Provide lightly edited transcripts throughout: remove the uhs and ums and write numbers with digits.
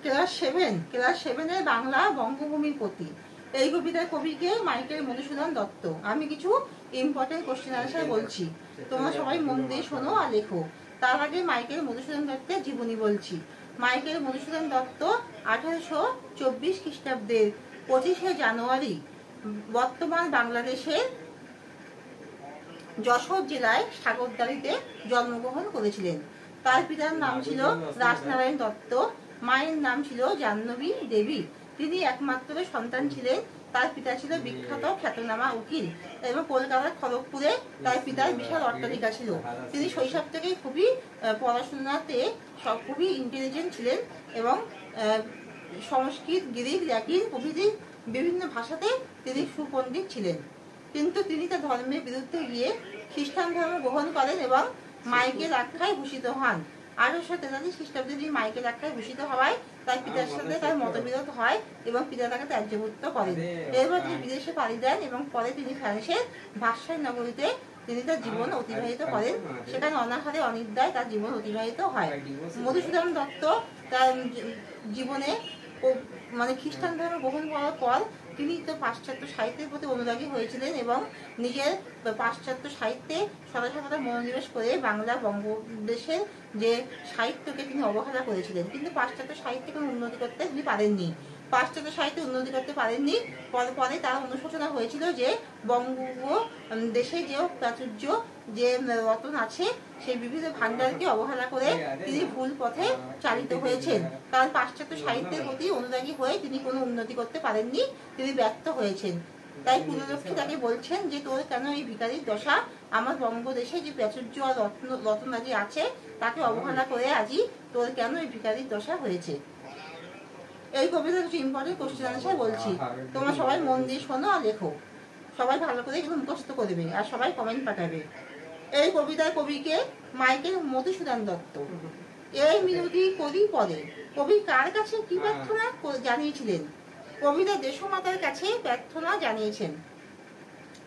Class 7-এর Bangla বঙ্গভূমির প্রতি। এই কবিতার কবিকে মাইকেল মধুসূদন দত্ত। আমি কিছু ইম্পর্টেন্ট কোশ্চেন আনসার বলছি, তোমরা সবাই মন দিয়ে শোনো আর লেখো। তার আগে মাইকেল মধুসূদন দত্তের জীবনী বলছি। মাইকেল মধুসূদন দত্ত 1824 খ্রিস্টাব্দের 25শে জানুয়ারি বর্তমান বাংলাদেশের যশোর জেলায় সাগরদাড়িতে জন্মগ্রহণ করেছিলেন। তার পিতার নাম ছিল রাসনারায়ণ দত্ত, মায়ের নাম ছিল জাহ্নবী দেবী। তিনি একমাত্র সন্তান ছিলেন। তার পিতা ছিল বিখ্যাত খ্যাতনামা উকিল এবং কলকাতার খড়গপুরে তার পিতার বিশাল অট্টালিকা ছিল। তিনি শৈশব থেকে খুবই পড়াশোনাতে খুবই ইন্টেলিজেন্ট ছিলেন এবং সংস্কৃত, গ্রিক, ল্যাটিন প্রভৃতি বিভিন্ন ভাষাতে তিনি সুপণ্ডিত ছিলেন। কিন্তু তিনি তার ধর্মের বিরুদ্ধে গিয়ে খ্রিস্টান ধর্ম গ্রহণ করেন এবং মাইকেল আখ্যায় ভূষিত হন। 1843 খ্রিস্টাব্দে তিনি মাইকেল আখ্যায় ভূষিত হওয়ায় তার পিতার সাথে তার মতবিরোধ হয় এবং পিতা তাকে ত্যাজ্যমুক্ত করেন। এরপর তিনি বিদেশে পাড়ি দেন এবং পরে তিনি ফ্রান্সের ভার্সাই নগরীতে তিনি তার জীবন অতিবাহিত করেন। সেখানে অনাহারে অনিদ্রায় তার জীবন অতিবাহিত হয়। মধুসূদন দত্ত তার জীবনে মানে খ্রিস্টান ধর্ম গ্রহণ করার পর তিনি তো পাশ্চাত্য সাহিত্যের প্রতি অনুরাগী হয়েছিলেন এবং নিজের পাশ্চাত্য সাহিত্যে সদাসর্বদা মনোনিবেশ করে বাংলা বঙ্গদেশের যে সাহিত্যকে তিনি অবহেলা করেছিলেন। কিন্তু পাশ্চাত্য সাহিত্যে কোনো উন্নতি করতে তিনি পারেননি। পাশ্চাত্য সাহিত্যে উন্নতি করতে পারেননি। পরে তার অনুশোচনা হয়েছিল যে বঙ্গ দেশে যে প্রাচুর্য যে রতন আছে সেই বিবিধ ভান্ডারকে অবহেলা করে তিনি ভুল পথে চালিত হয়েছেন। কারণ পাশ্চাত্য সাহিত্যের প্রতি অনুরাগী হয়ে তিনি কোনো উন্নতি করতে পারেননি, তিনি ব্যর্থ হয়েছেন। তাই পুরলক্ষ্মী তাকে বলছেন যে তোর কেন এই ভিখারির দশা, আমার বঙ্গদেশে যে প্রাচুর্য আর রত্নাদি আছে তাকে অবহেলা করে আজই তোর কেন এই ভিখারির দশা হয়েছে। এই কবিতার কিছু ইম্পর্টেন্ট কোশ্চেন আনসার বলছি, তোমরা সবাই মন দিয়ে শোনো আর লেখো। সবাই ভালো করে এগুলো মুখস্থ করবে আর সবাই কমেন্ট পাঠাবে। এই কবিতার কবিকে মাইকেল মধুসূদন দত্ত। এই মিনতি করি পরে কবি কার কাছে কি প্রার্থনা জানিয়েছিলেন? কবিতা দেশমাতার কাছে প্রার্থনা জানিয়েছেন।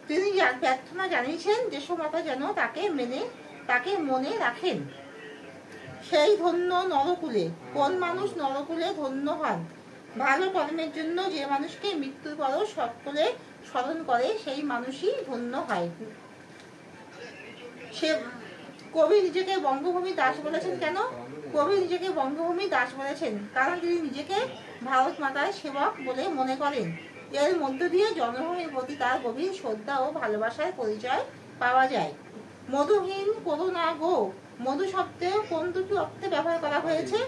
তিনি প্রার্থনা জানিয়েছেন দেশমাতা যেন তাকে মনে রাখেন। সেই ধন্য নরকুলে, কোন মানুষ নরকুলে ধন্য হন? ভালো কর্মের জন্য যে মানুষকে মৃত্যুর পরও সকলে স্মরণ করে সেই মানুষই ধন্য হয়। সে কবি নিজেকে বঙ্গভূমি দাস বলেছেন কেন? কবি নিজেকে বঙ্গভূমি দাস বলেছেন কারণ তিনি নিজেকে ভারত মাতার সেবক বলে মনে করেন। এর মধ্য দিয়ে জন্মভূমির প্রতি তার গভীর শ্রদ্ধা ও ভালোবাসার পরিচয় পাওয়া যায়। মধুহীন করুণা গো, মধু শব্দে কোন দুটি অর্থে ব্যবহার করা হয়েছে?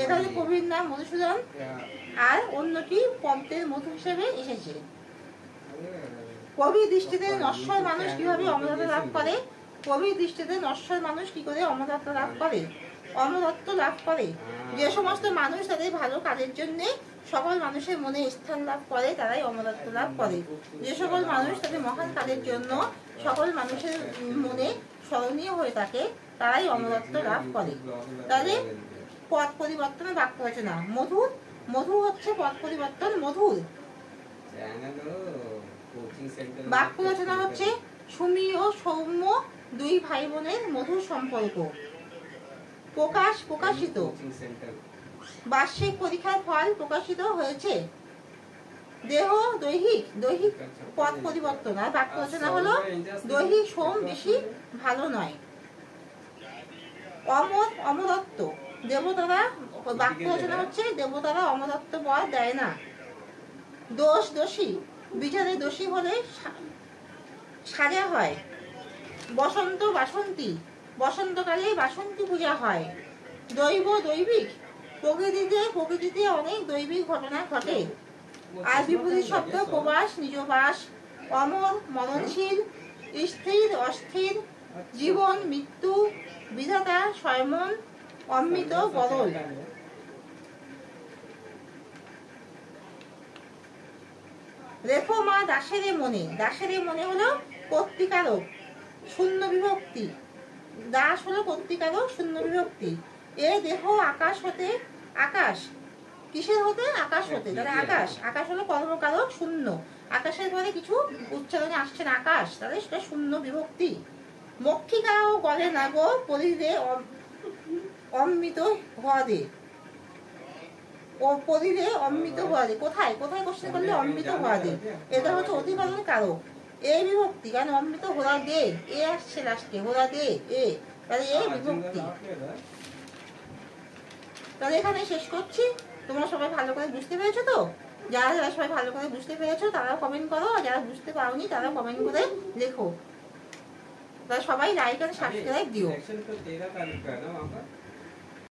এখানে কবির নাম মধুসূদন আর অন্যটি পদ্মের মধু হিসেবে এসেছে। কবির দৃষ্টিতে নশ্বর মানুষ কিভাবে অমরত্ব লাভ করে? কবির দৃষ্টিতে নশ্বর মানুষ কি করে অমরত্ব লাভ করে? অমরত্ব লাভ করে যে সমস্ত মানুষ তাদের ভালো কাজের জন্য সকল মানুষের মনে স্থান লাভ করে তারাই অমরত্ব লাভ করে। যে সকল মানুষ তাদের মহান কাজের জন্য সকল মানুষের মনে স্মরণীয় হয়ে থাকে তারাই অমরত্ব লাভ করে। তাহলে পদ পরিবর্তনের বাক্য রচনা। মধুর, মধু হচ্ছে পদ পরিবর্তন মধুর। বাক্য রচনা হচ্ছে সুমি ও সৌম্য দুই ভাই বোনের মধুর সম্পর্ক। প্রকাশিত, বার্ষিক পরীক্ষার ফল প্রকাশিত হয়েছে। দেহ, দৈহিক পদ পরিবর্তন। আর বাক্য রচনা হলো দৈহিক সোম বেশি ভালো নয়। অমর, অমরত্ব। দেবতারা, বাক্য রচনা হচ্ছে দেবতারা অমরত্ব পদ দেয় না। দোষ, দোষী। বিচারে দোষী হলে সাজা হয়। বসন্ত, বাসন্তী। বসন্তকালে বাসন্তী পূজা হয়। দৈব, দৈবিক। প্রকৃতিতে অনেক দৈবিক ঘটনা ঘটে। আর বিপরীত শব্দ প্রবাস, নিজবাস। অমর, মরণশীল। স্থির, অস্থির। জীবন, মৃত্যু। বিধাতা, স্বয়মন। অমৃত, বদল। রেখো মা দাসেরে মনে। দাসেরে মনে হলো কর্তৃকারক, শূন্য বিভক্তি। দাস হলো কর্তৃকারক, শূন্য বিভক্তি। এ দেহ আকাশ হতে। আকাশ কিসের হতে? আকাশ হতে। তাহলে আকাশ হলো কর্মকারক, শূন্য। আকাশের পরে কিছু উচ্চারণে আসছে না আকাশ, তাহলে সেটা শূন্য বিভক্তি। মক্ষিকাও গলে না গো, পরিদে অমৃত হদে। ও পদিলে অমৃত হওয়া দে। কোথায় কোথায় কোশ্চেন করলে অমৃত হওয়া দে, এটা হচ্ছে অতিপালন কারক। এ বিভক্তি, কারণ অমৃত হোরা দে, এ আসছে লাস্টে, হোরা দে এ, তাহলে এ বিভক্তি। তাহলে এখানে শেষ করছি। তোমরা সবাই ভালো করে বুঝতে পেরেছো তো? যারা যারা সবাই ভালো করে বুঝতে পেরেছো তারাও কমেন্ট করো, আর যারা বুঝতে পারোনি তারাও কমেন্ট করে লেখো। তাহলে সবাই লাইক আর সাবস্ক্রাইব দিও।